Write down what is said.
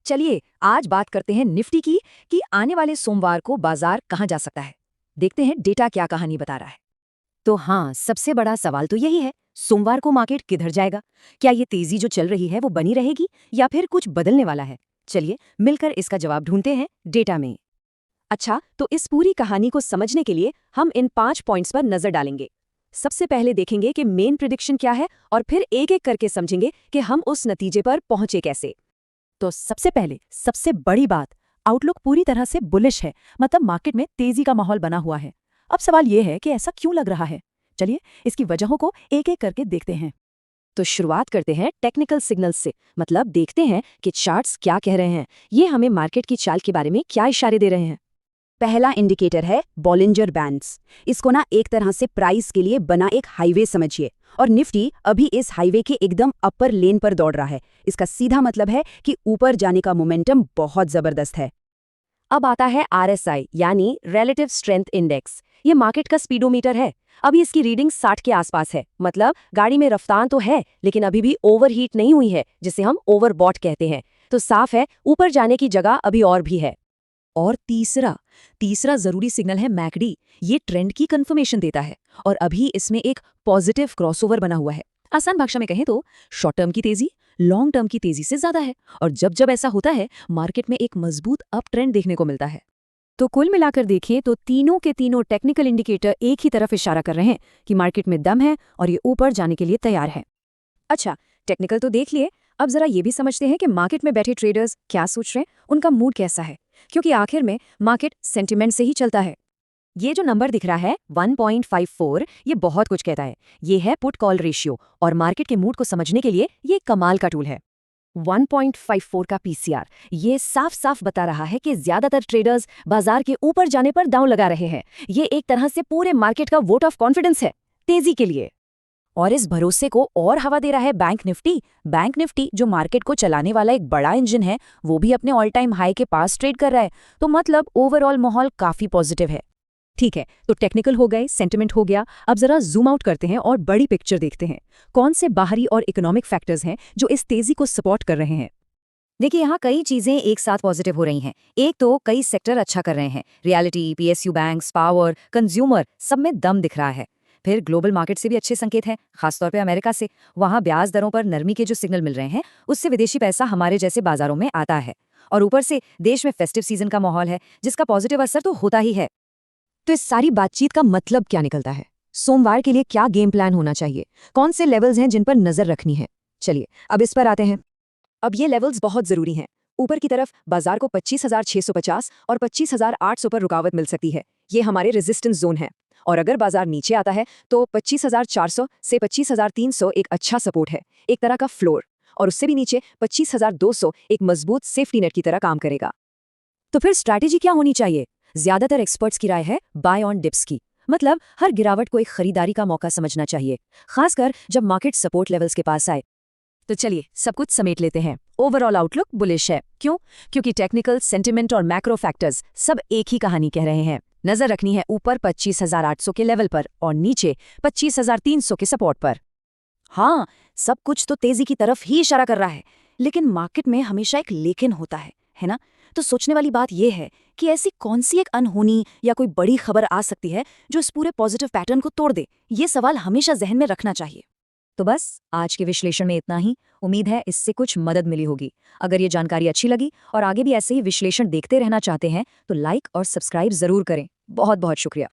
चलिए आज बात करते हैं निफ्टी की कि आने वाले सोमवार को बाजार कहाँ जा सकता है। देखते हैं डेटा क्या कहानी बता रहा है। तो हाँ, सबसे बड़ा सवाल तो यही है, सोमवार को मार्केट किधर जाएगा? क्या ये तेजी जो चल रही है वो बनी रहेगी या फिर कुछ बदलने वाला है? चलिए मिलकर इसका जवाब ढूंढते हैं डेटा में। अच्छा, तो इस पूरी कहानी को समझने के लिए हम इन 5 पॉइंट्स पर नजर डालेंगे। सबसे पहले देखेंगे कि मेन प्रिडिक्शन क्या है और फिर एक एक करके समझेंगे कि हम उस नतीजे पर पहुंचे कैसे। तो सबसे पहले सबसे बड़ी बात, आउटलुक पूरी तरह से बुलिश है, मतलब मार्केट में तेजी का माहौल बना हुआ है। अब सवाल ये है कि ऐसा क्यों लग रहा है? चलिए इसकी वजहों को एक एक करके देखते हैं। तो शुरुआत करते हैं टेक्निकल सिग्नल्स से, मतलब देखते हैं कि चार्ट्स क्या कह रहे हैं, ये हमें मार्केट की चाल के बारे में क्या इशारे दे रहे हैं। पहला इंडिकेटर है बॉलिंजर बैंड्स। इसको ना एक तरह से प्राइस के लिए बना एक हाईवे समझिए, और निफ्टी अभी इस हाईवे के एकदम अपर लेन पर दौड़ रहा है। इसका सीधा मतलब है कि ऊपर जाने का मोमेंटम बहुत जबरदस्त है। अब आता है आरएसआई यानी रिलेटिव स्ट्रेंथ इंडेक्स। ये मार्केट का स्पीडोमीटर है। अभी इसकी रीडिंग 60 के आसपास है, मतलब गाड़ी में रफ्तार तो है लेकिन अभी भी ओवरहीट नहीं हुई है, जिसे हम ओवरबॉट कहते हैं। तो साफ है ऊपर जाने की जगह अभी और भी है। और तीसरा तीसरा जरूरी सिग्नल है मैकडी। ये ट्रेंड की कंफर्मेशन देता है और अभी इसमें एक पॉजिटिव क्रॉसओवर बना हुआ है। आसान भाषा में कहें तो शॉर्ट टर्म की तेजी लॉन्ग टर्म की तेजी से ज्यादा है, और जब जब ऐसा होता है मार्केट में एक मजबूत अप ट्रेंड देखने को मिलता है। तो कुल मिलाकर देखें तो तीनों के तीनों टेक्निकल इंडिकेटर एक ही तरफ इशारा कर रहे हैं कि मार्केट में दम है और ये ऊपर जाने के लिए तैयार है। अच्छा, टेक्निकल तो देख लिए, अब जरा ये भी समझते हैं कि मार्केट में बैठे ट्रेडर्स क्या सोच रहे हैं, उनका मूड कैसा है, क्योंकि आखिर में मार्केट सेंटिमेंट से ही चलता है। ये जो नंबर दिख रहा है 1.54, ये बहुत कुछ कहता है। ये है पुट कॉल रेशियो, और मार्केट के मूड को समझने के लिए ये कमाल का टूल है। 1.54 का पीसीआर ये साफ साफ बता रहा है कि ज्यादातर ट्रेडर्स बाजार के ऊपर जाने पर दांव लगा रहे हैं। ये एक तरह से पूरे मार्केट का वोट ऑफ कॉन्फिडेंस है तेजी के लिए। और इस भरोसे को और हवा दे रहा है बैंक निफ्टी। बैंक निफ्टी जो मार्केट को चलाने वाला एक बड़ा इंजन है, वो भी अपने ऑल टाइम हाई के पास ट्रेड कर रहा है। तो मतलब ओवरऑल माहौल काफी पॉजिटिव है। ठीक है, तो टेक्निकल हो गए, सेंटिमेंट हो गया। अब जरा जूम आउट करते हैं और बड़ी पिक्चर देखते हैं। कौन से बाहरी और इकोनॉमिक फैक्टर्स हैं जो इस तेजी को सपोर्ट कर रहे हैं। देखिए यहाँ कई चीजें एक साथ पॉजिटिव हो रही हैं। एक तो कई सेक्टर अच्छा कर रहे हैं, reality, PSU banks, power, consumer, सब में दम दिख रहा है। फिर ग्लोबल मार्केट से भी अच्छे संकेत हैं, खासतौर पे अमेरिका से। वहाँ ब्याज दरों पर नरमी के जो सिग्नल मिल रहे हैं, उससे विदेशी पैसा हमारे जैसे बाजारों में आता है। और ऊपर से देश में फेस्टिव सीजन का माहौल है, जिसका पॉजिटिव असर तो होता ही है। तो इस सारी बातचीत का मतलब क्या निकलता है? सोमवार के लिए क्या गेम प्लान होना चाहिए? कौन से लेवल्स हैं जिन पर नजर रखनी है? चलिए अब इस पर आते हैं। अब ये लेवल्स बहुत जरूरी हैं। ऊपर की तरफ बाजार को 25,650 और 25,800 पर रुकावट मिल सकती है। ये हमारे रेजिस्टेंस जोन है। और अगर बाजार नीचे आता है तो 25,400 से 25,300 एक अच्छा सपोर्ट है, एक तरह का फ्लोर। और उससे भी नीचे 25,200 एक मजबूत सेफ्टी नेट की तरह काम करेगा। तो फिर स्ट्रैटेजी क्या होनी चाहिए? ज्यादातर एक्सपर्ट्स की राय है बाय ऑन डिप्स की, मतलब हर गिरावट को एक खरीदारी का मौका समझना चाहिए, खासकर जब मार्केट सपोर्ट लेवल्स के पास आए। तो चलिए सब कुछ समेट लेते हैं। ओवरऑल आउटलुक बुलिश है। क्यों? क्योंकि टेक्निकल, सेंटिमेंट और मैक्रो फैक्टर्स सब एक ही कहानी कह रहे हैं। नजर रखनी है ऊपर 25,800 के लेवल पर और नीचे 25,300 के सपोर्ट पर। हाँ, सब कुछ तो तेजी की तरफ ही इशारा कर रहा है, लेकिन मार्केट में हमेशा एक लेकिन होता है ना? तो सोचने वाली बात यह है कि ऐसी कौन सी एक अनहोनी या कोई बड़ी खबर आ सकती है जो इस पूरे पॉजिटिव पैटर्न को तोड़ दे। ये सवाल हमेशा जहन में रखना चाहिए। तो बस आज के विश्लेषण में इतना ही। उम्मीद है इससे कुछ मदद मिली होगी। अगर ये जानकारी अच्छी लगी और आगे भी ऐसे ही विश्लेषण देखते रहना चाहते हैं तो लाइक और सब्सक्राइब जरूर करें। बहुत बहुत शुक्रिया।